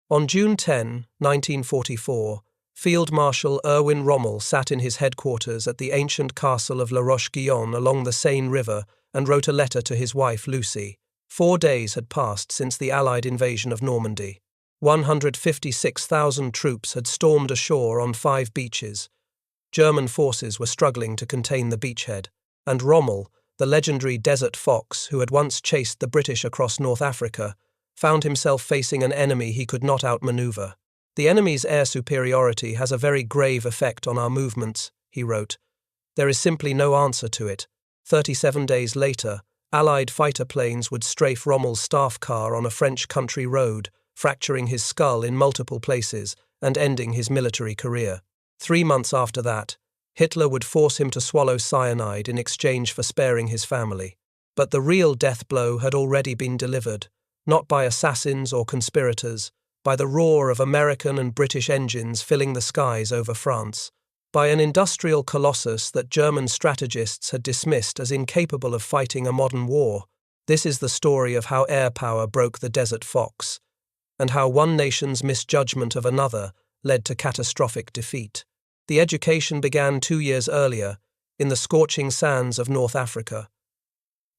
On June 10, 1944, Field Marshal Erwin Rommel sat in his headquarters at the ancient castle of La Roche-Guyon along the Seine River and wrote a letter to his wife Lucy. 4 days had passed since the Allied invasion of Normandy. 156,000 troops had stormed ashore on 5 beaches. German forces were struggling to contain the beachhead, and Rommel, the legendary desert fox who had once chased the British across North Africa, found himself facing an enemy he could not outmaneuver. "The enemy's air superiority has a very grave effect on our movements," he wrote. "There is simply no answer to it." 37 days later, Allied fighter planes would strafe Rommel's staff car on a French country road, fracturing his skull in multiple places and ending his military career. 3 months after that, Hitler would force him to swallow cyanide in exchange for sparing his family. But the real death blow had already been delivered, not by assassins or conspirators, by the roar of American and British engines filling the skies over France, by an industrial colossus that German strategists had dismissed as incapable of fighting a modern war. This is the story of how air power broke the desert fox, and how one nation's misjudgment of another led to catastrophic defeat. The education began 2 years earlier, in the scorching sands of North Africa.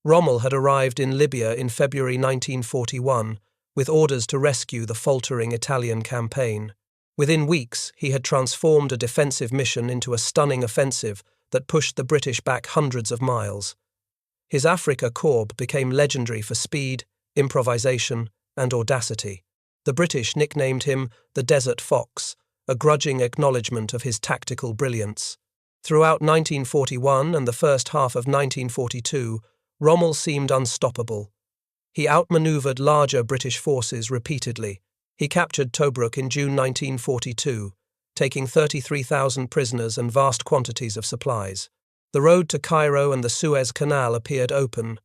Rommel had arrived in Libya in February 1941, with orders to rescue the faltering Italian campaign. Within weeks, he had transformed a defensive mission into a stunning offensive that pushed the British back hundreds of miles. His Africa Corps became legendary for speed, improvisation, and audacity. The British nicknamed him the Desert Fox, a grudging acknowledgement of his tactical brilliance. Throughout 1941 and the first half of 1942, Rommel seemed unstoppable. He outmaneuvered larger British forces repeatedly. He captured Tobruk in June 1942, taking 33,000 prisoners and vast quantities of supplies. The road to Cairo and the Suez Canal appeared open.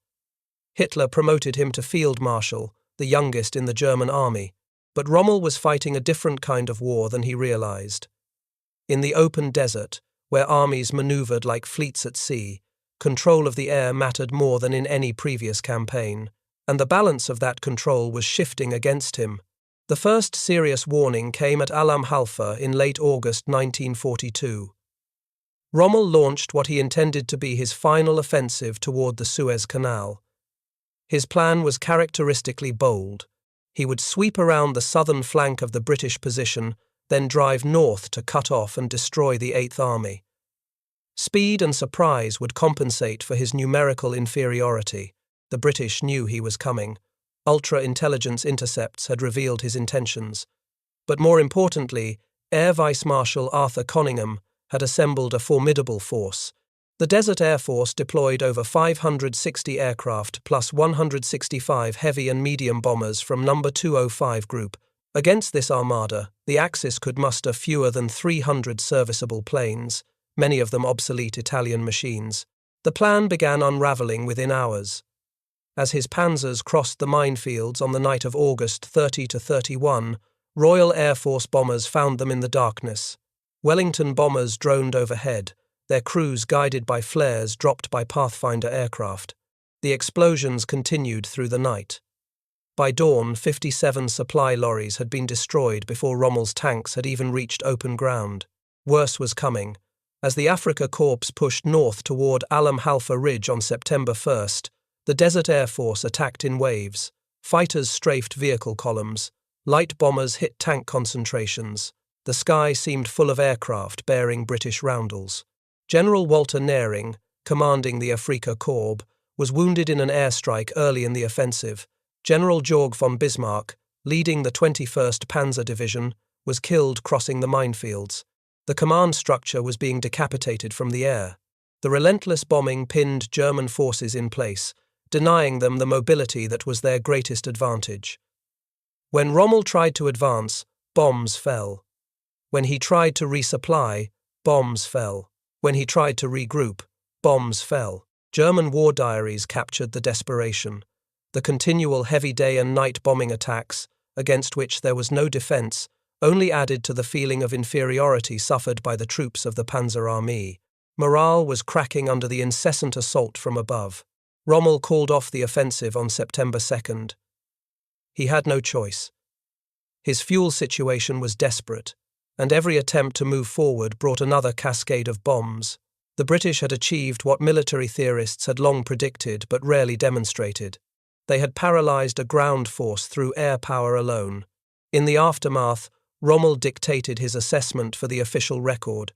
Hitler promoted him to Field Marshal, the youngest in the German army. But Rommel was fighting a different kind of war than he realized. In the open desert, where armies maneuvered like fleets at sea, control of the air mattered more than in any previous campaign, and the balance of that control was shifting against him. The first serious warning came at Alamein in late August 1942. Rommel launched what he intended to be his final offensive toward the Suez Canal. His plan was characteristically bold. He would sweep around the southern flank of the British position, then drive north to cut off and destroy the Eighth Army. Speed and surprise would compensate for his numerical inferiority. The British knew he was coming. Ultra-intelligence intercepts had revealed his intentions. But more importantly, Air Vice Marshal Arthur Conyngham had assembled a formidable force. The Desert Air Force deployed over 560 aircraft plus 165 heavy and medium bombers from No. 205 Group. Against this armada, the Axis could muster fewer than 300 serviceable planes, many of them obsolete Italian machines. The plan began unraveling within hours. As his panzers crossed the minefields on the night of August 30 to 31, Royal Air Force bombers found them in the darkness. Wellington bombers droned overhead, their crews guided by flares dropped by Pathfinder aircraft. The explosions continued through the night. By dawn, 57 supply lorries had been destroyed before Rommel's tanks had even reached open ground. Worse was coming. As the Africa Corps pushed north toward Alamein Ridge on September 1st, the Desert Air Force attacked in waves. Fighters strafed vehicle columns. Light bombers hit tank concentrations. The sky seemed full of aircraft bearing British roundels. General Walter Neering, commanding the Afrika Korps, was wounded in an airstrike early in the offensive. General Georg von Bismarck, leading the 21st Panzer Division, was killed crossing the minefields. The command structure was being decapitated from the air. The relentless bombing pinned German forces in place, denying them the mobility that was their greatest advantage. When Rommel tried to advance, bombs fell. When he tried to resupply, bombs fell. When he tried to regroup, bombs fell. German war diaries captured the desperation. The continual heavy day and night bombing attacks, against which there was no defense, only added to the feeling of inferiority suffered by the troops of the Panzer Army. Morale was cracking under the incessant assault from above. Rommel called off the offensive on September 2nd. He had no choice. His fuel situation was desperate, and every attempt to move forward brought another cascade of bombs. The British had achieved what military theorists had long predicted but rarely demonstrated. They had paralysed a ground force through air power alone. In the aftermath, Rommel dictated his assessment for the official record.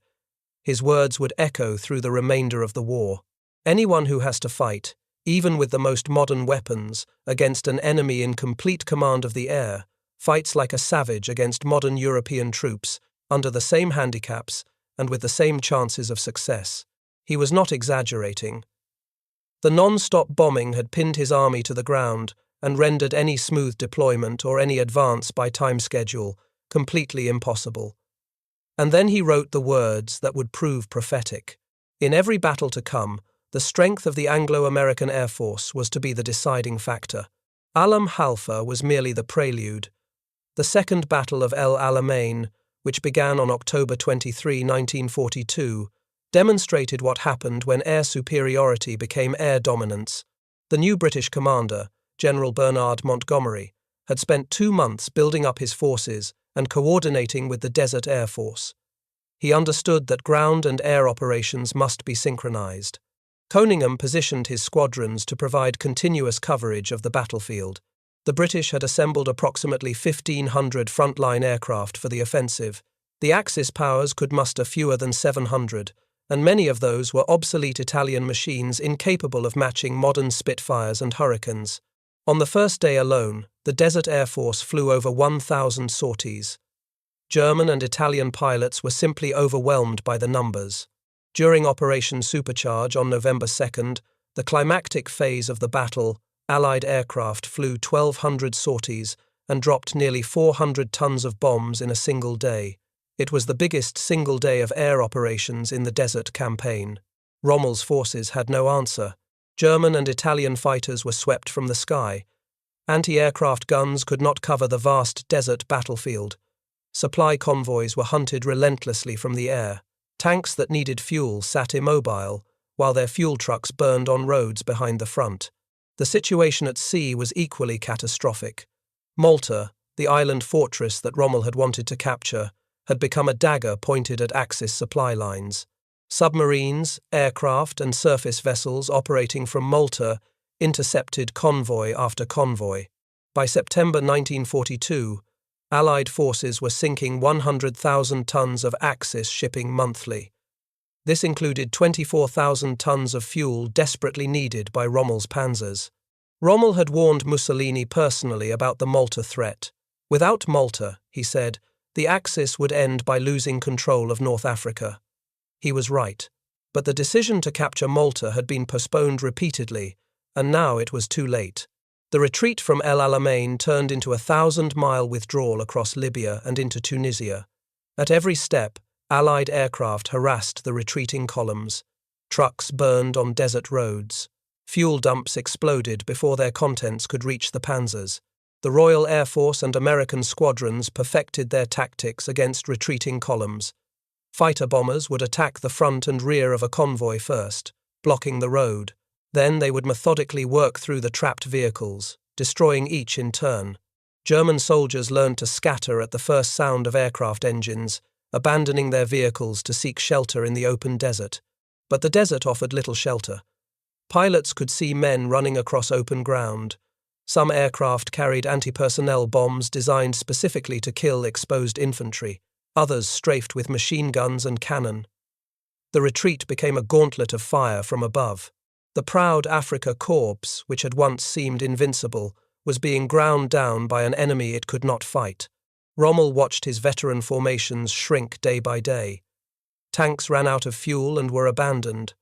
His words would echo through the remainder of the war. Anyone who has to fight, even with the most modern weapons, against an enemy in complete command of the air, fights like a savage against modern European troops, under the same handicaps and with the same chances of success. He was not exaggerating. The non-stop bombing had pinned his army to the ground and rendered any smooth deployment or any advance by time schedule completely impossible. And then he wrote the words that would prove prophetic. In every battle to come, the strength of the Anglo-American Air Force was to be the deciding factor. Alam Halfa was merely the prelude. The Second Battle of El Alamein, which began on October 23, 1942, demonstrated what happened when air superiority became air dominance. The new British commander, General Bernard Montgomery, had spent 2 months building up his forces and coordinating with the Desert Air Force. He understood that ground and air operations must be synchronized. Conyngham positioned his squadrons to provide continuous coverage of the battlefield. The British had assembled approximately 1,500 frontline aircraft for the offensive. The Axis powers could muster fewer than 700, and many of those were obsolete Italian machines incapable of matching modern Spitfires and Hurricanes. On the first day alone, the Desert Air Force flew over 1,000 sorties. German and Italian pilots were simply overwhelmed by the numbers. During Operation Supercharge on November 2nd, the climactic phase of the battle, Allied aircraft flew 1,200 sorties and dropped nearly 400 tons of bombs in a single day. It was the biggest single day of air operations in the Desert Campaign. Rommel's forces had no answer. German and Italian fighters were swept from the sky. Anti-aircraft guns could not cover the vast desert battlefield. Supply convoys were hunted relentlessly from the air. Tanks that needed fuel sat immobile, while their fuel trucks burned on roads behind the front. The situation at sea was equally catastrophic. Malta, the island fortress that Rommel had wanted to capture, had become a dagger pointed at Axis supply lines. Submarines, aircraft, and surface vessels operating from Malta intercepted convoy after convoy. By September 1942, Allied forces were sinking 100,000 tons of Axis shipping monthly. This included 24,000 tons of fuel desperately needed by Rommel's panzers. Rommel had warned Mussolini personally about the Malta threat. Without Malta, he said, the Axis would end by losing control of North Africa. He was right, but the decision to capture Malta had been postponed repeatedly, and now it was too late. The retreat from El Alamein turned into a 1,000-mile withdrawal across Libya and into Tunisia. At every step, Allied aircraft harassed the retreating columns. Trucks burned on desert roads. Fuel dumps exploded before their contents could reach the panzers. The Royal Air Force and American squadrons perfected their tactics against retreating columns. Fighter bombers would attack the front and rear of a convoy first, blocking the road. Then they would methodically work through the trapped vehicles, destroying each in turn. German soldiers learned to scatter at the first sound of aircraft engines, abandoning their vehicles to seek shelter in the open desert. But the desert offered little shelter. Pilots could see men running across open ground. Some aircraft carried anti-personnel bombs designed specifically to kill exposed infantry. Others strafed with machine guns and cannon. The retreat became a gauntlet of fire from above. The proud Afrika Korps, which had once seemed invincible, was being ground down by an enemy it could not fight. Rommel watched his veteran formations shrink day by day. Tanks ran out of fuel and were abandoned.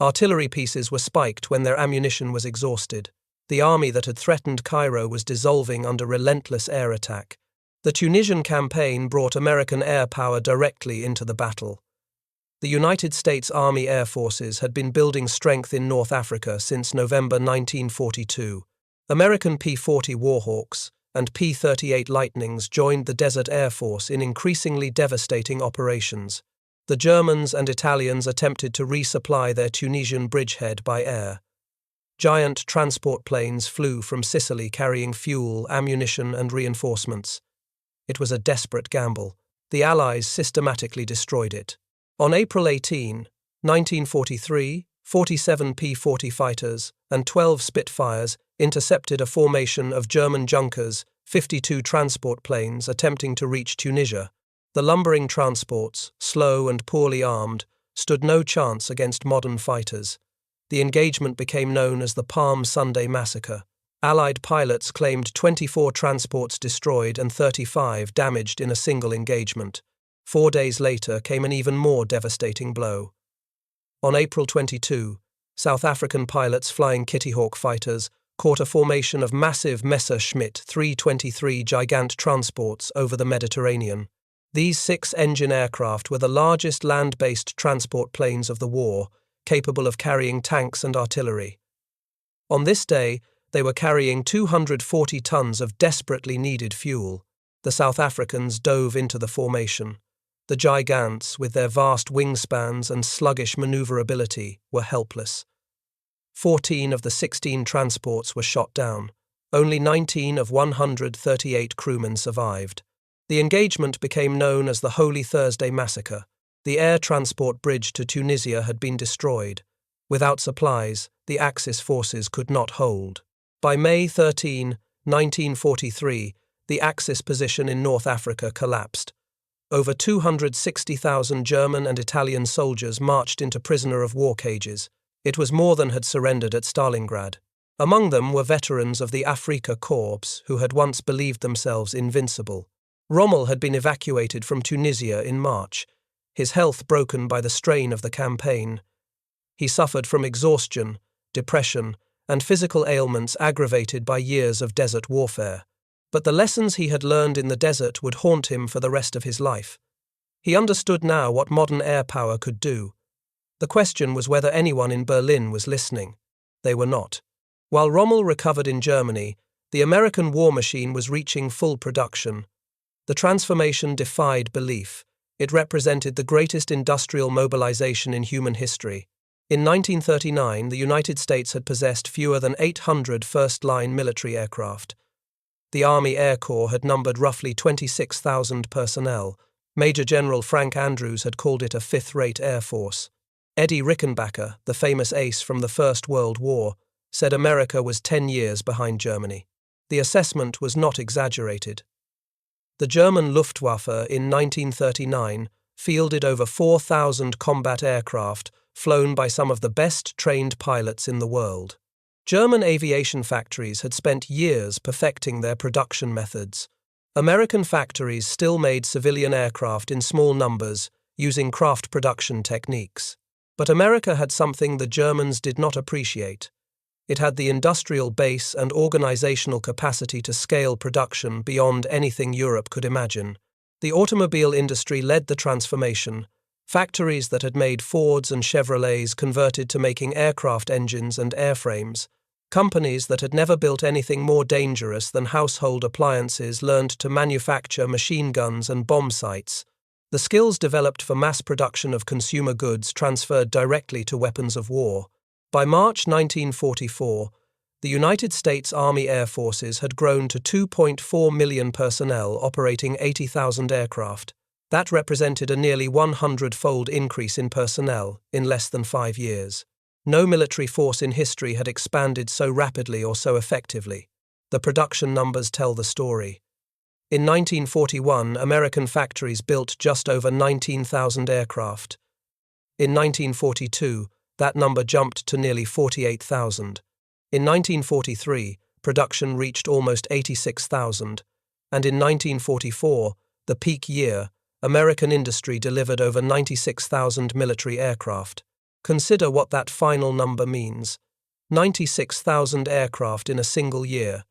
Artillery pieces were spiked when their ammunition was exhausted. The army that had threatened Cairo was dissolving under relentless air attack. The Tunisian campaign brought American air power directly into the battle. The United States Army Air Forces had been building strength in North Africa since November 1942. American P-40 Warhawks and P-38 Lightnings joined the Desert Air Force in increasingly devastating operations. The Germans and Italians attempted to resupply their Tunisian bridgehead by air. Giant transport planes flew from Sicily carrying fuel, ammunition, and reinforcements. It was a desperate gamble. The Allies systematically destroyed it. On April 18, 1943, 47 P-40 fighters and 12 Spitfires intercepted a formation of German Junkers, 52 transport planes attempting to reach Tunisia. The lumbering transports, slow and poorly armed, stood no chance against modern fighters. The engagement became known as the Palm Sunday Massacre. Allied pilots claimed 24 transports destroyed and 35 damaged in a single engagement. 4 days later came an even more devastating blow. On April 22, South African pilots flying Kitty Hawk fighters caught a formation of massive Messerschmitt 323 Gigant transports over the Mediterranean. These 6-engine aircraft were the largest land-based transport planes of the war, capable of carrying tanks and artillery. On this day, they were carrying 240 tons of desperately needed fuel. The South Africans dove into the formation. The Gigants, with their vast wingspans and sluggish maneuverability, were helpless. 14 of the 16 transports were shot down. Only 19 of 138 crewmen survived. The engagement became known as the Holy Thursday Massacre. The air transport bridge to Tunisia had been destroyed. Without supplies, the Axis forces could not hold. By May 13, 1943, the Axis position in North Africa collapsed. Over 260,000 German and Italian soldiers marched into prisoner-of-war cages. It was more than had surrendered at Stalingrad. Among them were veterans of the Afrika Korps who had once believed themselves invincible. Rommel had been evacuated from Tunisia in March, his health broken by the strain of the campaign. He suffered from exhaustion, depression, and physical ailments aggravated by years of desert warfare. But the lessons he had learned in the desert would haunt him for the rest of his life. He understood now what modern air power could do. The question was whether anyone in Berlin was listening. They were not. While Rommel recovered in Germany, the American war machine was reaching full production. The transformation defied belief. It represented the greatest industrial mobilization in human history. In 1939, the United States had possessed fewer than 800 first-line military aircraft. The Army Air Corps had numbered roughly 26,000 personnel. Major General Frank Andrews had called it a fifth-rate air force. Eddie Rickenbacker, the famous ace from the First World War, said America was 10 years behind Germany. The assessment was not exaggerated. The German Luftwaffe in 1939 fielded over 4,000 combat aircraft flown by some of the best-trained pilots in the world. German aviation factories had spent years perfecting their production methods. American factories still made civilian aircraft in small numbers, using craft production techniques. But America had something the Germans did not appreciate. It had the industrial base and organizational capacity to scale production beyond anything Europe could imagine. The automobile industry led the transformation. Factories that had made Fords and Chevrolets converted to making aircraft engines and airframes. Companies that had never built anything more dangerous than household appliances learned to manufacture machine guns and bomb sites. The skills developed for mass production of consumer goods transferred directly to weapons of war. By March 1944, the United States Army Air Forces had grown to 2.4 million personnel operating 80,000 aircraft. That represented a nearly 100-fold increase in personnel in less than 5 years. No military force in history had expanded so rapidly or so effectively. The production numbers tell the story. In 1941, American factories built just over 19,000 aircraft. In 1942, that number jumped to nearly 48,000. In 1943, production reached almost 86,000. And in 1944, the peak year, American industry delivered over 96,000 military aircraft. Consider what that final number means. 96,000 aircraft in a single year.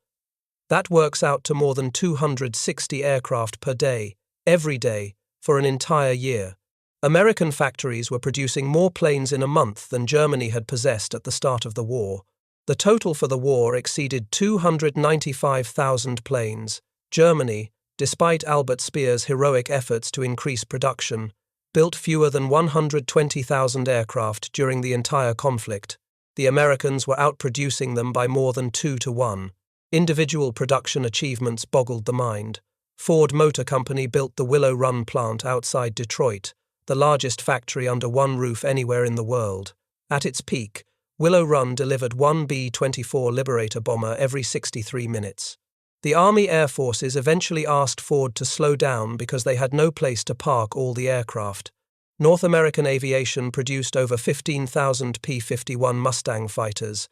That works out to more than 260 aircraft per day, every day, for an entire year. American factories were producing more planes in a month than Germany had possessed at the start of the war. The total for the war exceeded 295,000 planes. Germany, despite Albert Speer's heroic efforts to increase production, built fewer than 120,000 aircraft during the entire conflict. The Americans were outproducing them by more than 2 to 1. Individual production achievements boggled the mind. Ford Motor Company built the Willow Run plant outside Detroit, the largest factory under one roof anywhere in the world. At its peak, Willow Run delivered one B-24 Liberator bomber every 63 minutes. The Army Air Forces eventually asked Ford to slow down because they had no place to park all the aircraft. North American Aviation produced over 15,000 P-51 Mustang fighters.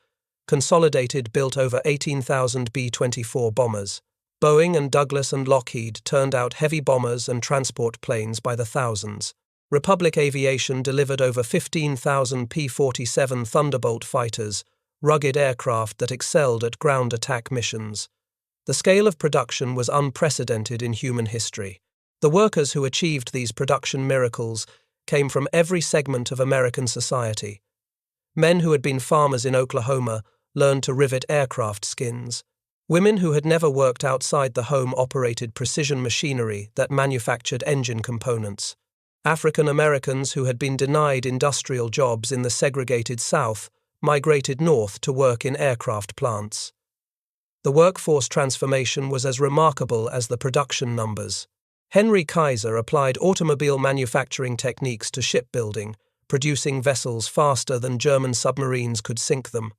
Consolidated built over 18,000 B-24 bombers. Boeing and Douglas and Lockheed turned out heavy bombers and transport planes by the thousands. Republic Aviation delivered over 15,000 P-47 Thunderbolt fighters, rugged aircraft that excelled at ground attack missions. The scale of production was unprecedented in human history. The workers who achieved these production miracles came from every segment of American society. Men who had been farmers in Oklahoma learned to rivet aircraft skins. Women who had never worked outside the home operated precision machinery that manufactured engine components. African Americans who had been denied industrial jobs in the segregated South migrated north to work in aircraft plants. The workforce transformation was as remarkable as the production numbers. Henry Kaiser applied automobile manufacturing techniques to shipbuilding, producing vessels faster than German submarines could sink them.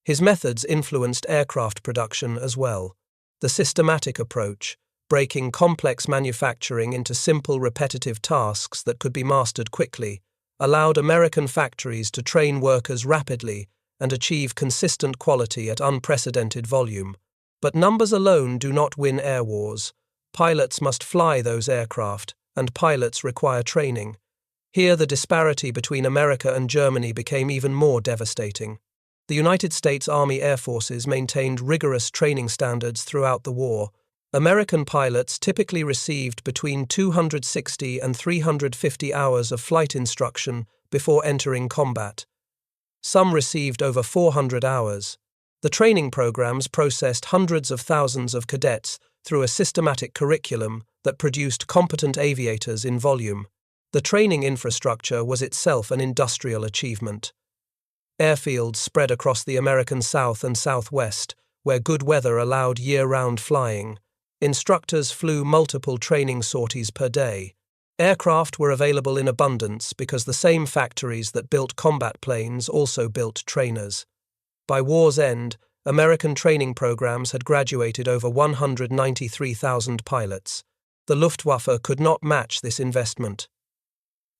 His methods influenced aircraft production as well. The systematic approach, breaking complex manufacturing into simple repetitive tasks that could be mastered quickly, allowed American factories to train workers rapidly and achieve consistent quality at unprecedented volume. But numbers alone do not win air wars. Pilots must fly those aircraft, and pilots require training. Here the disparity between America and Germany became even more devastating. The United States Army Air Forces maintained rigorous training standards throughout the war. American pilots typically received between 260 and 350 hours of flight instruction before entering combat. Some received over 400 hours. The training programs processed hundreds of thousands of cadets through a systematic curriculum that produced competent aviators in volume. The training infrastructure was itself an industrial achievement. Airfields spread across the American South and Southwest, where good weather allowed year-round flying. Instructors flew multiple training sorties per day. Aircraft were available in abundance because the same factories that built combat planes also built trainers. By war's end, American training programs had graduated over 193,000 pilots. The Luftwaffe could not match this investment.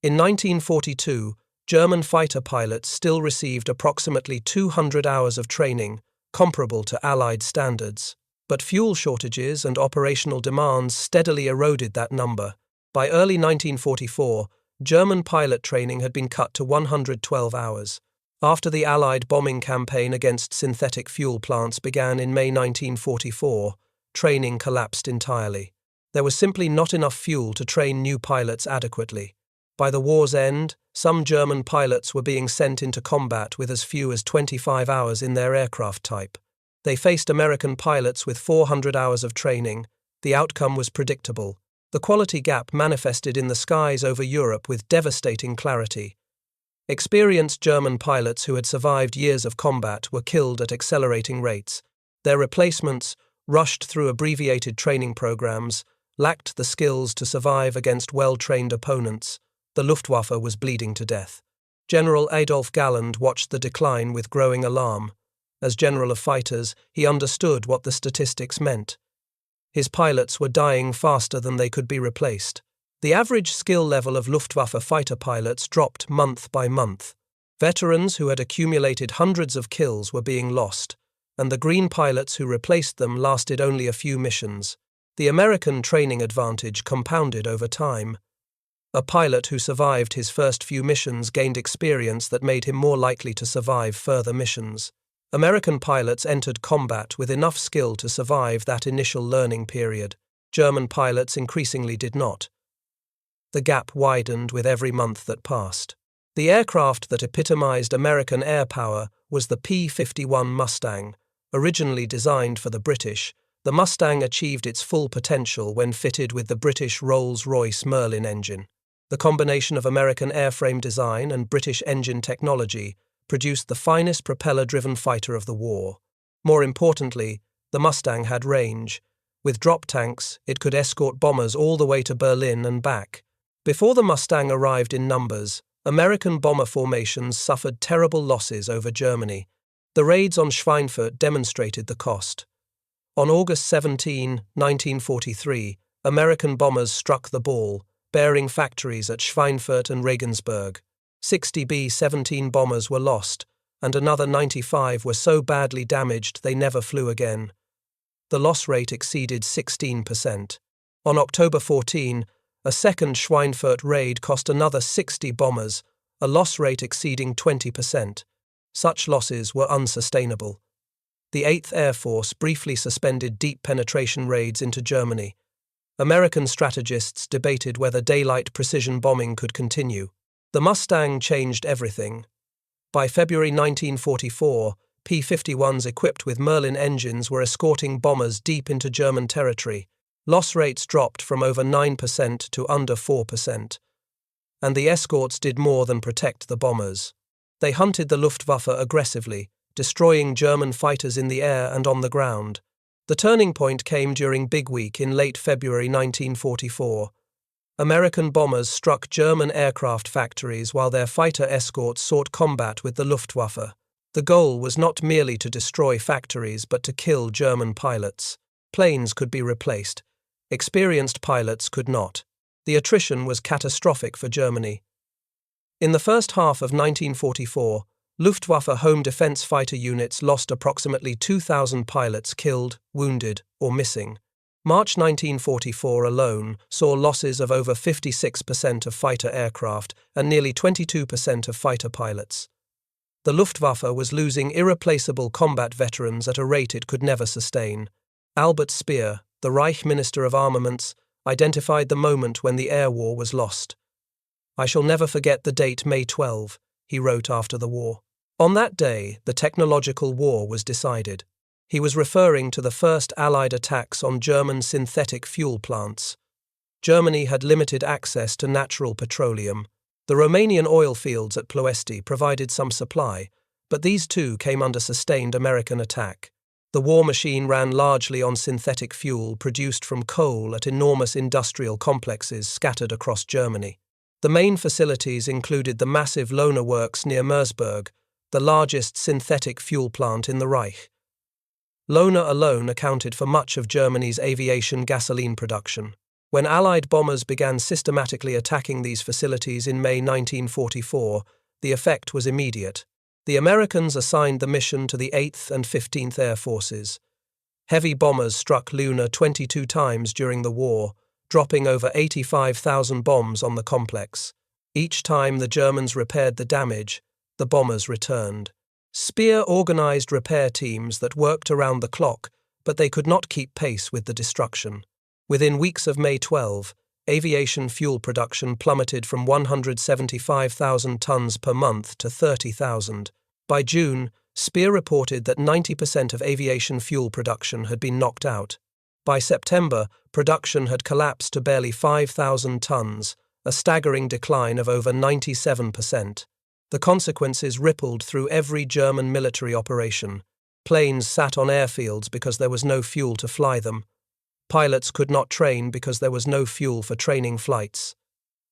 In 1942, German fighter pilots still received approximately 200 hours of training, comparable to Allied standards. But fuel shortages and operational demands steadily eroded that number. By early 1944, German pilot training had been cut to 112 hours. After the Allied bombing campaign against synthetic fuel plants began in May 1944, training collapsed entirely. There was simply not enough fuel to train new pilots adequately. By the war's end, some German pilots were being sent into combat with as few as 25 hours in their aircraft type. They faced American pilots with 400 hours of training. The outcome was predictable. The quality gap manifested in the skies over Europe with devastating clarity. Experienced German pilots who had survived years of combat were killed at accelerating rates. Their replacements, rushed through abbreviated training programs, lacked the skills to survive against well-trained opponents. The Luftwaffe was bleeding to death. General Adolf Galland watched the decline with growing alarm. As general of fighters, he understood what the statistics meant. His pilots were dying faster than they could be replaced. The average skill level of Luftwaffe fighter pilots dropped month by month. Veterans who had accumulated hundreds of kills were being lost, and the green pilots who replaced them lasted only a few missions. The American training advantage compounded over time. A pilot who survived his first few missions gained experience that made him more likely to survive further missions. American pilots entered combat with enough skill to survive that initial learning period. German pilots increasingly did not. The gap widened with every month that passed. The aircraft that epitomized American air power was the P-51 Mustang. Originally designed for the British, the Mustang achieved its full potential when fitted with the British Rolls-Royce Merlin engine. The combination of American airframe design and British engine technology produced the finest propeller-driven fighter of the war. More importantly, the Mustang had range. With drop tanks, it could escort bombers all the way to Berlin and back. Before the Mustang arrived in numbers, American bomber formations suffered terrible losses over Germany. The raids on Schweinfurt demonstrated the cost. On August 17, 1943, American bombers struck the ball, bearing factories at Schweinfurt and Regensburg. 60 B-17 bombers were lost, and another 95 were so badly damaged they never flew again. The loss rate exceeded 16%. On October 14, a second Schweinfurt raid cost another 60 bombers, a loss rate exceeding 20%. Such losses were unsustainable. The 8th Air Force briefly suspended deep penetration raids into Germany. American strategists debated whether daylight precision bombing could continue. The Mustang changed everything. By February 1944, P-51s equipped with Merlin engines were escorting bombers deep into German territory. Loss rates dropped from over 9% to under 4%. And the escorts did more than protect the bombers. They hunted the Luftwaffe aggressively, destroying German fighters in the air and on the ground. The turning point came during Big Week in late February 1944. American bombers struck German aircraft factories while their fighter escorts sought combat with the Luftwaffe. The goal was not merely to destroy factories but to kill German pilots. Planes could be replaced. Experienced pilots could not. The attrition was catastrophic for Germany. In the first half of 1944, Luftwaffe home defense fighter units lost approximately 2,000 pilots killed, wounded, or missing. March 1944 alone saw losses of over 56% of fighter aircraft and nearly 22% of fighter pilots. The Luftwaffe was losing irreplaceable combat veterans at a rate it could never sustain. Albert Speer, the Reich Minister of Armaments, identified the moment when the air war was lost. "I shall never forget the date May 12, he wrote after the war. On that day, the technological war was decided. He was referring to the first Allied attacks on German synthetic fuel plants. Germany had limited access to natural petroleum. The Romanian oil fields at Ploiești provided some supply, but these too came under sustained American attack. The war machine ran largely on synthetic fuel produced from coal at enormous industrial complexes scattered across Germany. The main facilities included the massive Lohner works near Mersburg, the largest synthetic fuel plant in the Reich. Lohner alone accounted for much of Germany's aviation gasoline production. When Allied bombers began systematically attacking these facilities in May 1944, the effect was immediate. The Americans assigned the mission to the 8th and 15th Air Forces. Heavy bombers struck Lohner 22 times during the war, dropping over 85,000 bombs on the complex. Each time the Germans repaired the damage, the bombers returned. Speer organized repair teams that worked around the clock, but they could not keep pace with the destruction. Within weeks of May 12, aviation fuel production plummeted from 175,000 tons per month to 30,000. By June, Speer reported that 90% of aviation fuel production had been knocked out. By September, production had collapsed to barely 5,000 tons, a staggering decline of over 97%. The consequences rippled through every German military operation. Planes sat on airfields because there was no fuel to fly them. Pilots could not train because there was no fuel for training flights.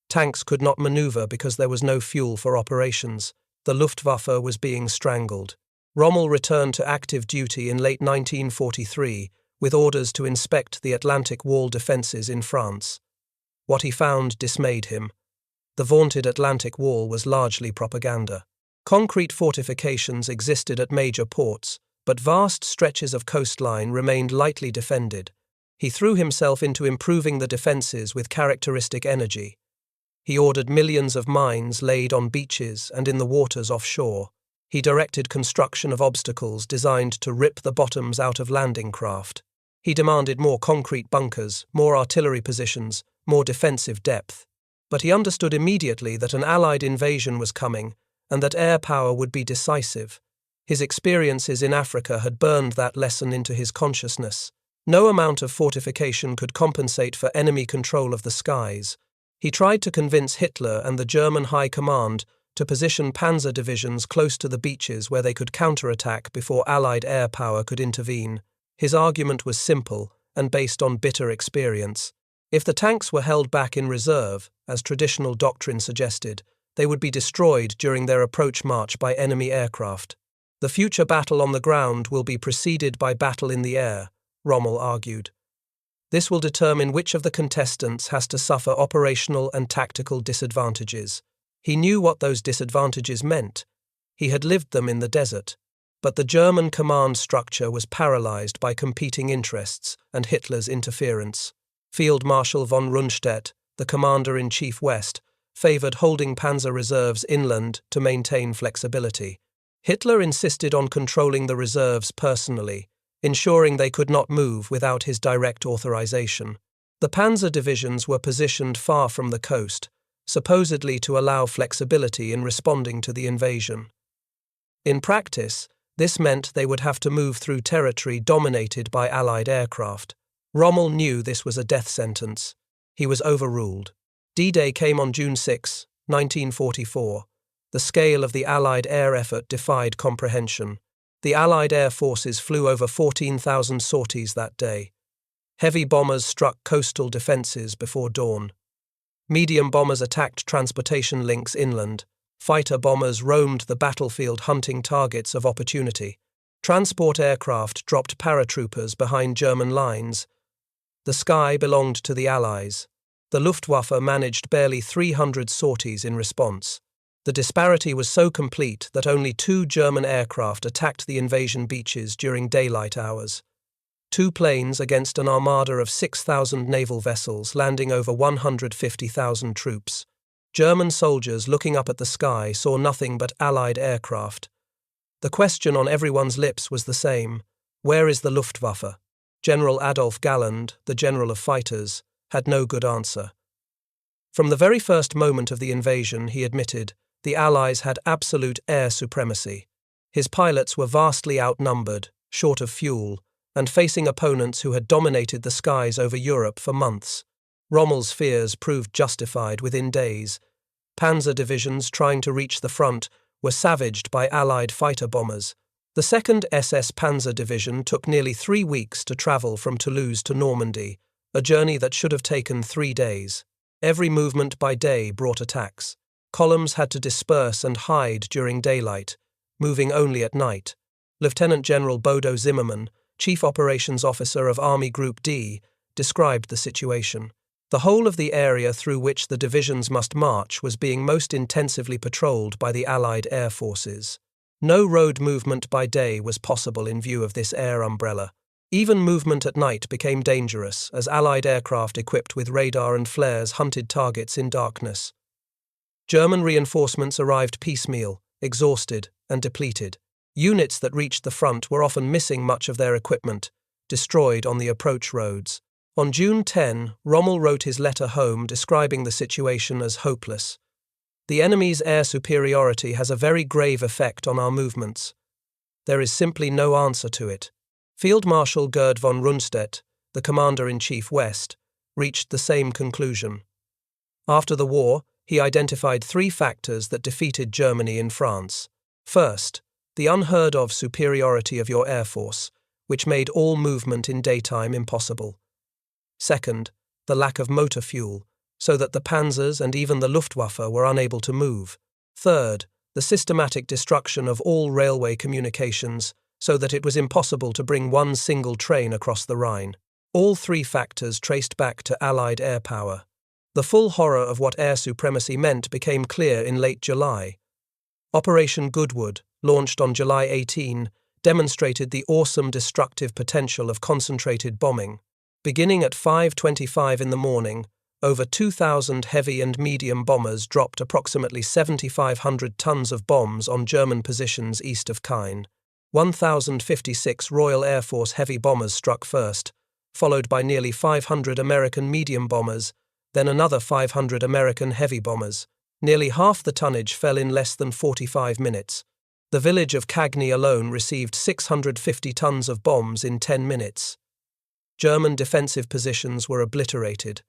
Tanks could not maneuver because there was no fuel for operations. The Luftwaffe was being strangled. Rommel returned to active duty in late 1943 with orders to inspect the Atlantic Wall defences in France. What he found dismayed him. The vaunted Atlantic Wall was largely propaganda. Concrete fortifications existed at major ports, but vast stretches of coastline remained lightly defended. He threw himself into improving the defences with characteristic energy. He ordered millions of mines laid on beaches and in the waters offshore. He directed construction of obstacles designed to rip the bottoms out of landing craft. He demanded more concrete bunkers, more artillery positions, more defensive depth. But he understood immediately that an Allied invasion was coming and that air power would be decisive. His experiences in Africa had burned that lesson into his consciousness. No amount of fortification could compensate for enemy control of the skies. He tried to convince Hitler and the German High Command to position panzer divisions close to the beaches where they could counterattack before Allied air power could intervene. His argument was simple and based on bitter experience. If the tanks were held back in reserve, as traditional doctrine suggested, they would be destroyed during their approach march by enemy aircraft. The future battle on the ground will be preceded by battle in the air, Rommel argued. This will determine which of the contestants has to suffer operational and tactical disadvantages. He knew what those disadvantages meant. He had lived them in the desert. But the German command structure was paralyzed by competing interests and Hitler's interference. Field Marshal von Rundstedt, the Commander-in-Chief West, favored holding panzer reserves inland to maintain flexibility. Hitler insisted on controlling the reserves personally, ensuring they could not move without his direct authorization. The panzer divisions were positioned far from the coast, supposedly to allow flexibility in responding to the invasion. In practice, this meant they would have to move through territory dominated by Allied aircraft. Rommel knew this was a death sentence. He was overruled. D-Day came on June 6, 1944. The scale of the Allied air effort defied comprehension. The Allied air forces flew over 14,000 sorties that day. Heavy bombers struck coastal defenses before dawn. Medium bombers attacked transportation links inland. Fighter bombers roamed the battlefield hunting targets of opportunity. Transport aircraft dropped paratroopers behind German lines. The sky belonged to the Allies. The Luftwaffe managed barely 300 sorties in response. The disparity was so complete that only 2 German aircraft attacked the invasion beaches during daylight hours. 2 planes against an armada of 6,000 naval vessels landing over 150,000 troops. German soldiers looking up at the sky saw nothing but Allied aircraft. The question on everyone's lips was the same: where is the Luftwaffe? General Adolf Galland, the general of fighters, had no good answer. From the very first moment of the invasion, he admitted, the Allies had absolute air supremacy. His pilots were vastly outnumbered, short of fuel, and facing opponents who had dominated the skies over Europe for months. Rommel's fears proved justified within days. Panzer divisions trying to reach the front were savaged by Allied fighter bombers. The 2nd SS Panzer Division took nearly 3 weeks to travel from Toulouse to Normandy, a journey that should have taken 3 days. Every movement by day brought attacks. Columns had to disperse and hide during daylight, moving only at night. Lieutenant General Bodo Zimmermann, Chief Operations Officer of Army Group D, described the situation. The whole of the area through which the divisions must march was being most intensively patrolled by the Allied air forces. No road movement by day was possible in view of this air umbrella. Even movement at night became dangerous as Allied aircraft equipped with radar and flares hunted targets in darkness. German reinforcements arrived piecemeal, exhausted and depleted. Units that reached the front were often missing much of their equipment, destroyed on the approach roads. On June 10, Rommel wrote his letter home describing the situation as hopeless. The enemy's air superiority has a very grave effect on our movements. There is simply no answer to it. Field Marshal Gerd von Rundstedt, the Commander-in-Chief West, reached the same conclusion. After the war, he identified 3 factors that defeated Germany in France. First, the unheard-of superiority of your air force, which made all movement in daytime impossible. Second, the lack of motor fuel, so that the panzers and even the Luftwaffe were unable to move. Third, the systematic destruction of all railway communications, so that it was impossible to bring one single train across the Rhine. All 3 factors traced back to Allied air power. The full horror of what air supremacy meant became clear in late July. Operation Goodwood, launched on July 18, demonstrated the awesome destructive potential of concentrated bombing. Beginning at 5:25 in the morning, over 2,000 heavy and medium bombers dropped approximately 7,500 tons of bombs on German positions east of Caen. 1,056 Royal Air Force heavy bombers struck first, followed by nearly 500 American medium bombers, then another 500 American heavy bombers. Nearly half the tonnage fell in less than 45 minutes. The village of Cagny alone received 650 tons of bombs in 10 minutes. German defensive positions were obliterated.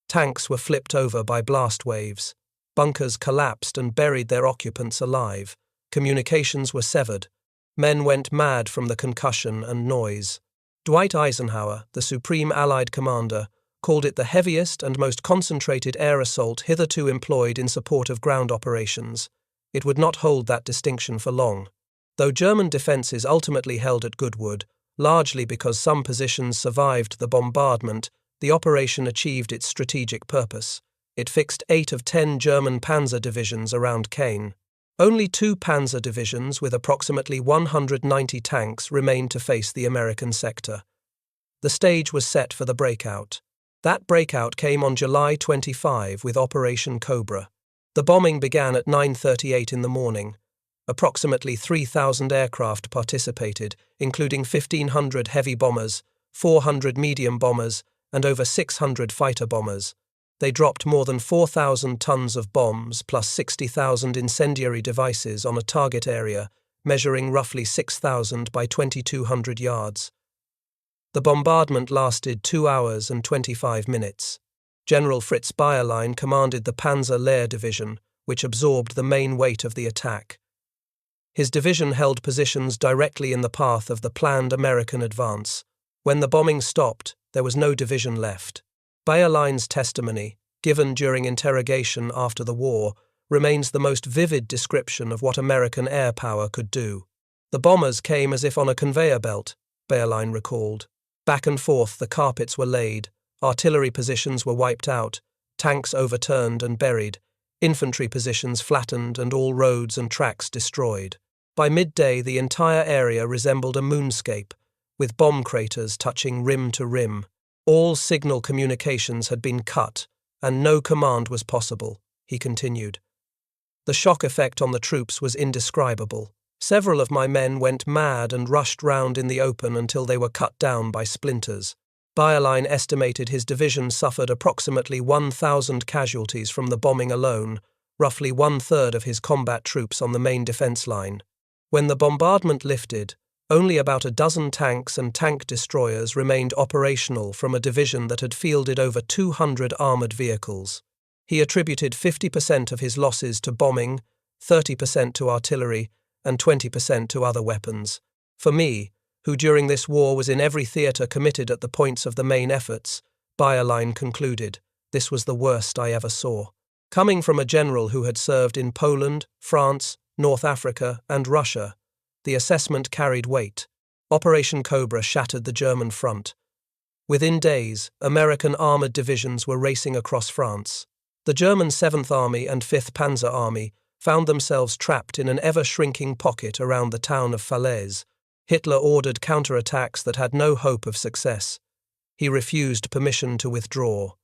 Tanks were flipped over by blast waves. Bunkers collapsed and buried their occupants alive. Communications were severed. Men went mad from the concussion and noise. Dwight Eisenhower, the Supreme Allied Commander, called it the heaviest and most concentrated air assault hitherto employed in support of ground operations. It would not hold that distinction for long. Though German defences ultimately held at Goodwood, largely because some positions survived the bombardment, the operation achieved its strategic purpose. It fixed 8 of 10 German panzer divisions around Caen. Only 2 panzer divisions with approximately 190 tanks remained to face the American sector. The stage was set for the breakout. That breakout came on July 25 with Operation Cobra. The bombing began at 9:38 in the morning. Approximately 3,000 aircraft participated, including 1,500 heavy bombers, 400 medium bombers, and over 600 fighter bombers. They dropped more than 4,000 tons of bombs plus 60,000 incendiary devices on a target area measuring roughly 6,000 by 2,200 yards. The bombardment lasted 2 hours and 25 minutes. General Fritz Bayerlein commanded the Panzer Lehr Division, which absorbed the main weight of the attack. His division held positions directly in the path of the planned American advance. When the bombing stopped, there was no division left. Bayerlein's testimony, given during interrogation after the war, remains the most vivid description of what American air power could do. The bombers came as if on a conveyor belt, Bayerlein recalled. Back and forth the carpets were laid, artillery positions were wiped out, tanks overturned and buried, infantry positions flattened and all roads and tracks destroyed. By midday the entire area resembled a moonscape, with bomb craters touching rim to rim. All signal communications had been cut, and no command was possible, he continued. The shock effect on the troops was indescribable. Several of my men went mad and rushed round in the open until they were cut down by splinters. Bayerlein estimated his division suffered approximately 1,000 casualties from the bombing alone, roughly 1/3 of his combat troops on the main defence line. When the bombardment lifted, only about a dozen tanks and tank destroyers remained operational from a division that had fielded over 200 armoured vehicles. He attributed 50% of his losses to bombing, 30% to artillery, and 20% to other weapons. For me, who during this war was in every theatre committed at the points of the main efforts, Bayerlein concluded, this was the worst I ever saw. Coming from a general who had served in Poland, France, North Africa, and Russia, the assessment carried weight. Operation Cobra shattered the German front. Within days, American armoured divisions were racing across France. The German 7th Army and 5th Panzer Army found themselves trapped in an ever-shrinking pocket around the town of Falaise. Hitler ordered counterattacks that had no hope of success. He refused permission to withdraw.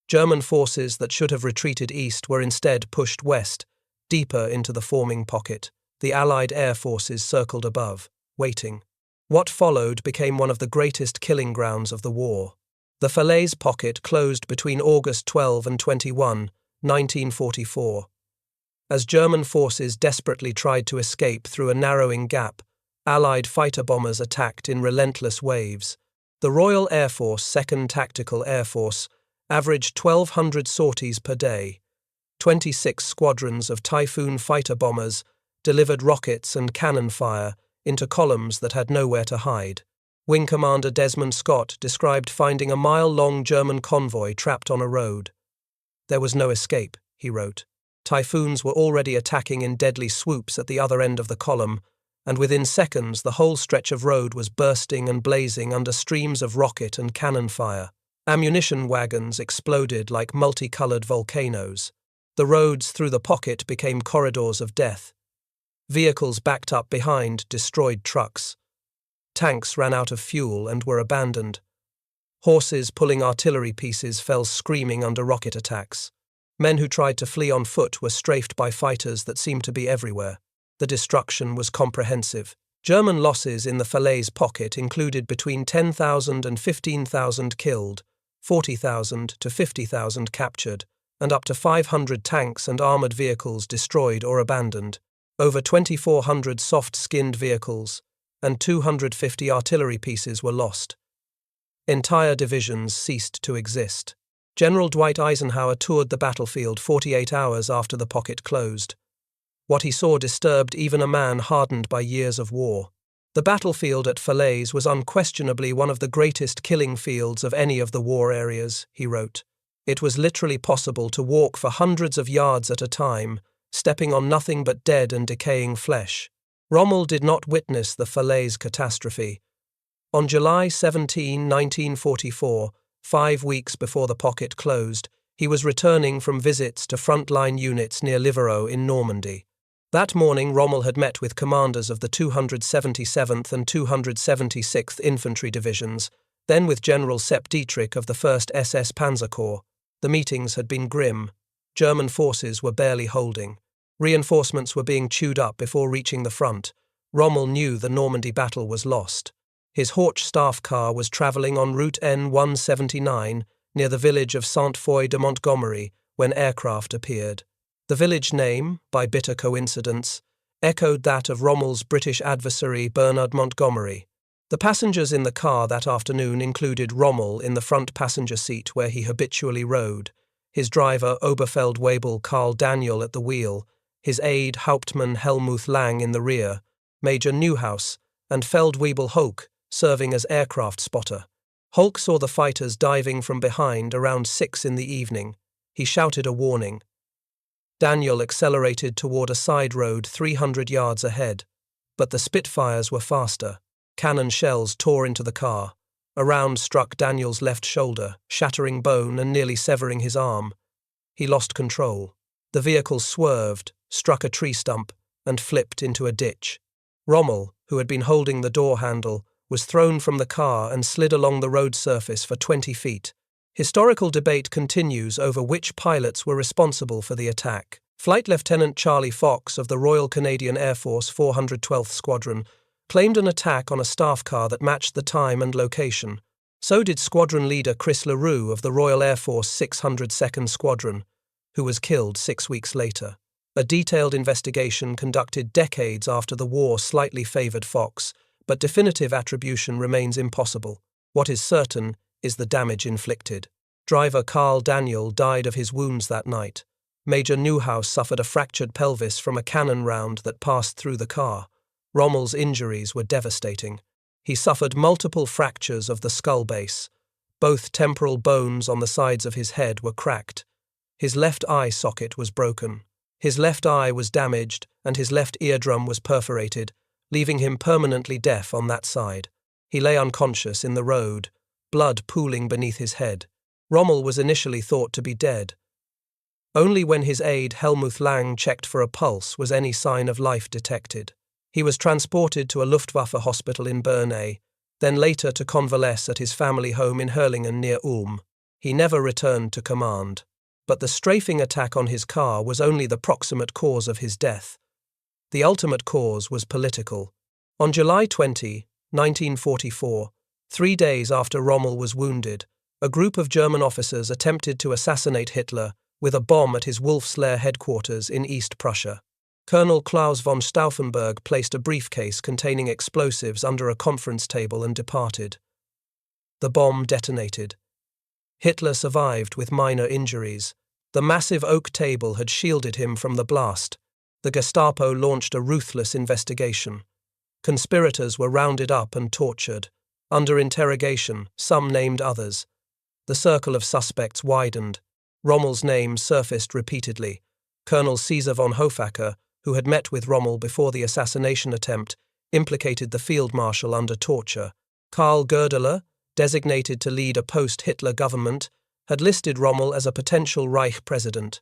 German forces that should have retreated east were instead pushed west, deeper into the forming pocket. The Allied air forces circled above, waiting. What followed became one of the greatest killing grounds of the war. The Falaise Pocket closed between August 12 and 21, 1944. As German forces desperately tried to escape through a narrowing gap, Allied fighter bombers attacked in relentless waves. The Royal Air Force 2nd Tactical Air Force averaged 1,200 sorties per day. 26 squadrons of Typhoon fighter bombers delivered rockets and cannon fire into columns that had nowhere to hide. Wing Commander Desmond Scott described finding a mile-long German convoy trapped on a road. There was no escape, he wrote. Typhoons were already attacking in deadly swoops at the other end of the column, and within seconds the whole stretch of road was bursting and blazing under streams of rocket and cannon fire. Ammunition wagons exploded like multicolored volcanoes. The roads through the pocket became corridors of death. Vehicles backed up behind destroyed trucks. Tanks ran out of fuel and were abandoned. Horses pulling artillery pieces fell screaming under rocket attacks. Men who tried to flee on foot were strafed by fighters that seemed to be everywhere. The destruction was comprehensive. German losses in the Falaise Pocket included between 10,000 and 15,000 killed, 40,000 to 50,000 captured, and up to 500 tanks and armoured vehicles destroyed or abandoned, over 2,400 soft-skinned vehicles, and 250 artillery pieces were lost. Entire divisions ceased to exist. General Dwight Eisenhower toured the battlefield 48 hours after the pocket closed. What he saw disturbed even a man hardened by years of war. The battlefield at Falaise was unquestionably one of the greatest killing fields of any of the war areas, he wrote. It was literally possible to walk for hundreds of yards at a time, stepping on nothing but dead and decaying flesh. Rommel did not witness the Falaise catastrophe. On July 17, 1944, 5 weeks before the pocket closed, he was returning from visits to frontline units near Livarot in Normandy. That morning, Rommel had met with commanders of the 277th and 276th Infantry Divisions, then with General Sepp Dietrich of the 1st SS Panzer Corps. The meetings had been grim. German forces were barely holding. Reinforcements were being chewed up before reaching the front. Rommel knew the Normandy battle was lost. His Horch staff car was travelling on Route N179 near the village of Sainte-Foy de Montgomery when aircraft appeared. The village name, by bitter coincidence, echoed that of Rommel's British adversary Bernard Montgomery. The passengers in the car that afternoon included Rommel in the front passenger seat where he habitually rode, his driver Oberfeldwebel Karl Daniel at the wheel, his aide Hauptmann Helmuth Lang in the rear, Major Neuhaus, and Feldwebel Holk serving as aircraft spotter. Holk saw the fighters diving from behind around 6 in the evening. He shouted a warning. Daniel accelerated toward a side road 300 yards ahead, but the Spitfires were faster. Cannon shells tore into the car. A round struck Daniel's left shoulder, shattering bone and nearly severing his arm. He lost control. The vehicle swerved, struck a tree stump, and flipped into a ditch. Rommel, who had been holding the door handle, was thrown from the car and slid along the road surface for 20 feet. Historical debate continues over which pilots were responsible for the attack. Flight Lieutenant Charlie Fox of the Royal Canadian Air Force 412th Squadron claimed an attack on a staff car that matched the time and location. So did squadron leader Chris LaRue of the Royal Air Force 602nd Squadron, who was killed 6 weeks later. A detailed investigation conducted decades after the war slightly favoured Fox, but definitive attribution remains impossible. What is certain is the damage inflicted. Driver Karl Daniel died of his wounds that night. Major Neuhaus suffered a fractured pelvis from a cannon round that passed through the car. Rommel's injuries were devastating. He suffered multiple fractures of the skull base. Both temporal bones on the sides of his head were cracked. His left eye socket was broken. His left eye was damaged and his left eardrum was perforated, leaving him permanently deaf on that side. He lay unconscious in the road, blood pooling beneath his head. Rommel was initially thought to be dead. Only when his aide Helmuth Lang checked for a pulse was any sign of life detected. He was transported to a Luftwaffe hospital in Bernay, then later to convalesce at his family home in Herlingen near Ulm. He never returned to command. But the strafing attack on his car was only the proximate cause of his death. The ultimate cause was political. On July 20, 1944, 3 days after Rommel was wounded, a group of German officers attempted to assassinate Hitler with a bomb at his Wolfslair headquarters in East Prussia. Colonel Klaus von Stauffenberg placed a briefcase containing explosives under a conference table and departed. The bomb detonated. Hitler survived with minor injuries. The massive oak table had shielded him from the blast. The Gestapo launched a ruthless investigation. Conspirators were rounded up and tortured. Under interrogation, some named others. The circle of suspects widened. Rommel's name surfaced repeatedly. Colonel Caesar von Hofacker, who had met with Rommel before the assassination attempt, implicated the field marshal under torture. Karl Goerdeler, designated to lead a post-Hitler government, had listed Rommel as a potential Reich president.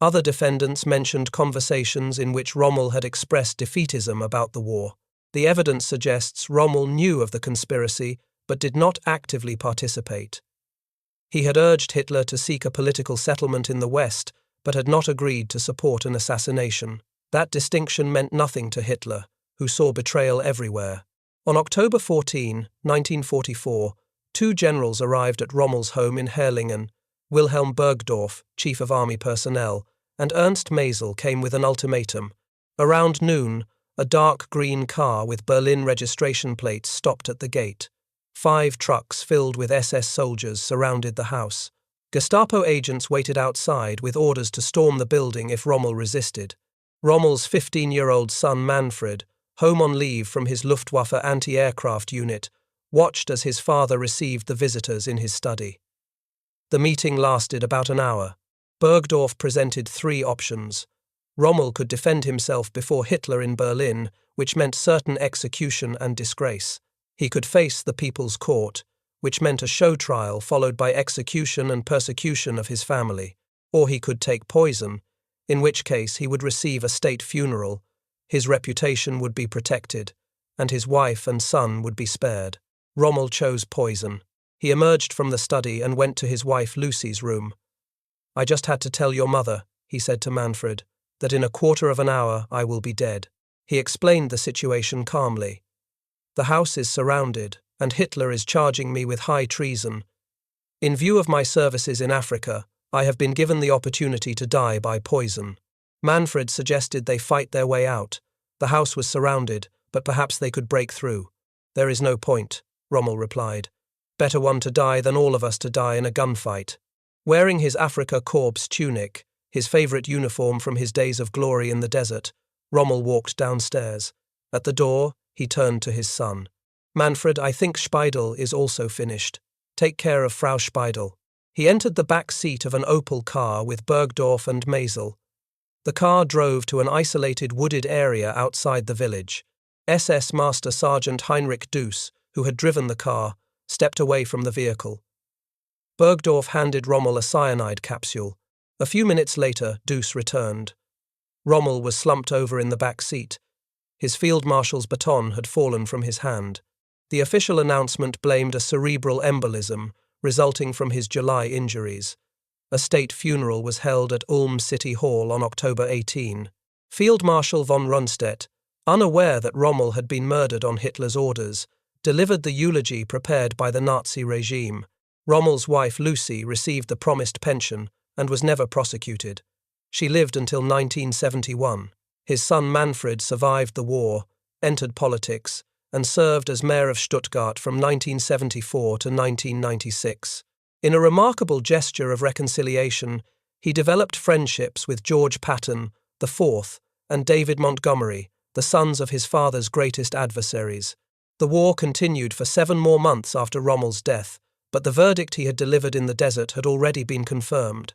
Other defendants mentioned conversations in which Rommel had expressed defeatism about the war. The evidence suggests Rommel knew of the conspiracy but did not actively participate. He had urged Hitler to seek a political settlement in the West, but had not agreed to support an assassination. That distinction meant nothing to Hitler, who saw betrayal everywhere. On October 14, 1944, 2 generals arrived at Rommel's home in Herlingen. Wilhelm Burgdorf, chief of army personnel, and Ernst Maisel came with an ultimatum. Around noon, a dark green car with Berlin registration plates stopped at the gate. 5 trucks filled with SS soldiers surrounded the house. Gestapo agents waited outside with orders to storm the building if Rommel resisted. Rommel's 15-year-old son Manfred, home on leave from his Luftwaffe anti-aircraft unit, watched as his father received the visitors in his study. The meeting lasted about an hour. Bergdorf presented three options. Rommel could defend himself before Hitler in Berlin, which meant certain execution and disgrace. He could face the People's Court, which meant a show trial followed by execution and persecution of his family. Or he could take poison, in which case he would receive a state funeral, his reputation would be protected, and his wife and son would be spared. Rommel chose poison. He emerged from the study and went to his wife Lucy's room. "I just had to tell your mother," he said to Manfred, "that in a quarter of an hour I will be dead." He explained the situation calmly. "The house is surrounded, and Hitler is charging me with high treason. In view of my services in Africa, I have been given the opportunity to die by poison." Manfred suggested they fight their way out. The house was surrounded, but perhaps they could break through. "There is no point," Rommel replied. "Better one to die than all of us to die in a gunfight." Wearing his Afrika Korps tunic, his favorite uniform from his days of glory in the desert, Rommel walked downstairs. At the door, he turned to his son. "Manfred, I think Speidel is also finished. Take care of Frau Speidel." He entered the back seat of an Opel car with Bergdorf and Maisel. The car drove to an isolated wooded area outside the village. SS Master Sergeant Heinrich Duss, who had driven the car, stepped away from the vehicle. Bergdorf handed Rommel a cyanide capsule. A few minutes later, Duss returned. Rommel was slumped over in the back seat. His field marshal's baton had fallen from his hand. The official announcement blamed a cerebral embolism resulting from his July injuries. A state funeral was held at Ulm City Hall on October 18. Field Marshal von Rundstedt, unaware that Rommel had been murdered on Hitler's orders, delivered the eulogy prepared by the Nazi regime. Rommel's wife Lucy received the promised pension and was never prosecuted. She lived until 1971. His son Manfred survived the war, entered politics, and served as mayor of Stuttgart from 1974 to 1996. In a remarkable gesture of reconciliation, he developed friendships with George Patton, IV, and David Montgomery, the sons of his father's greatest adversaries. The war continued for 7 more months after Rommel's death, but the verdict he had delivered in the desert had already been confirmed.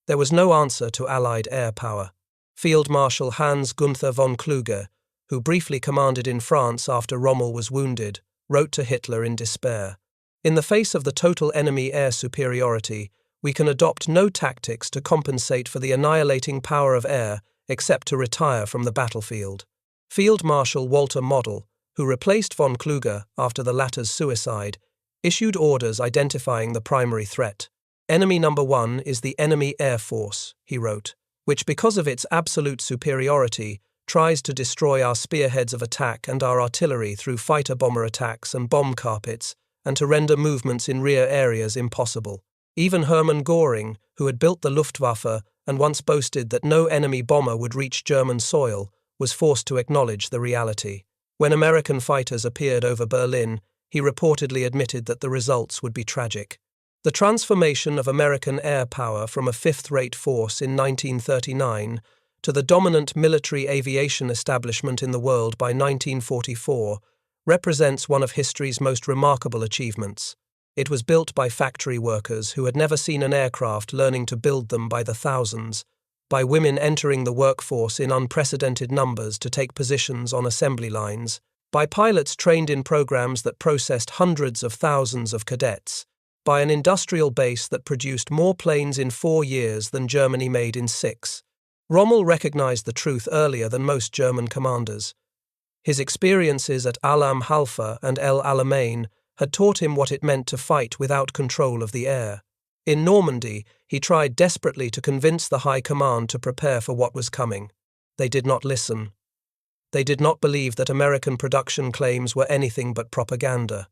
There was no answer to Allied air power. Field Marshal Hans Gunther von Kluge, who briefly commanded in France after Rommel was wounded, wrote to Hitler in despair. "In the face of the total enemy air superiority, we can adopt no tactics to compensate for the annihilating power of air except to retire from the battlefield." Field Marshal Walter Model, who replaced von Kluge after the latter's suicide, issued orders identifying the primary threat. "Enemy number 1 is the enemy air force," he wrote, "which because of its absolute superiority tries to destroy our spearheads of attack and our artillery through fighter-bomber attacks and bomb carpets, and to render movements in rear areas impossible." Even Hermann Göring, who had built the Luftwaffe and once boasted that no enemy bomber would reach German soil, was forced to acknowledge the reality. When American fighters appeared over Berlin, he reportedly admitted that the results would be tragic. The transformation of American air power from a fifth-rate force in 1939 to the dominant military aviation establishment in the world by 1944 represents one of history's most remarkable achievements. It was built by factory workers who had never seen an aircraft learning to build them by the thousands, by women entering the workforce in unprecedented numbers to take positions on assembly lines, by pilots trained in programs that processed hundreds of thousands of cadets, by an industrial base that produced more planes in 4 years than Germany made in 6. Rommel recognized the truth earlier than most German commanders. His experiences at Alam Halfa and El Alamein had taught him what it meant to fight without control of the air. In Normandy, he tried desperately to convince the High Command to prepare for what was coming. They did not listen. They did not believe that American production claims were anything but propaganda.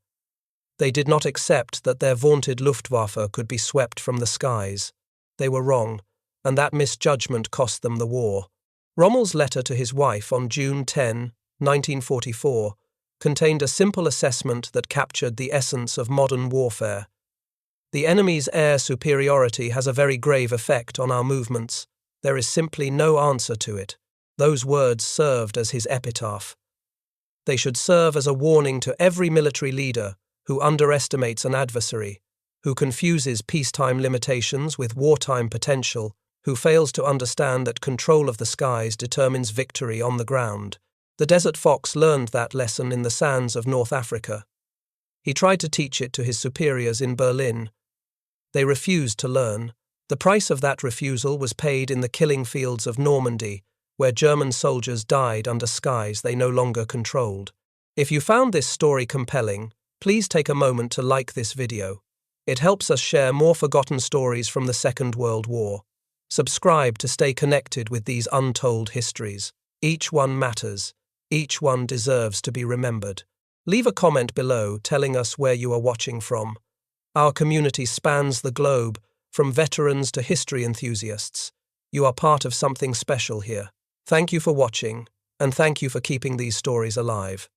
They did not accept that their vaunted Luftwaffe could be swept from the skies. They were wrong, and that misjudgment cost them the war. Rommel's letter to his wife on June 10, 1944, contained a simple assessment that captured the essence of modern warfare. "The enemy's air superiority has a very grave effect on our movements. There is simply no answer to it." Those words served as his epitaph. They should serve as a warning to every military leader who underestimates an adversary, who confuses peacetime limitations with wartime potential, who fails to understand that control of the skies determines victory on the ground. The Desert Fox learned that lesson in the sands of North Africa. He tried to teach it to his superiors in Berlin. They refused to learn. The price of that refusal was paid in the killing fields of Normandy, where German soldiers died under skies they no longer controlled. If you found this story compelling, please take a moment to like this video. It helps us share more forgotten stories from the Second World War. Subscribe to stay connected with these untold histories. Each one matters. Each one deserves to be remembered. Leave a comment below telling us where you are watching from. Our community spans the globe, from veterans to history enthusiasts. You are part of something special here. Thank you for watching, and thank you for keeping these stories alive.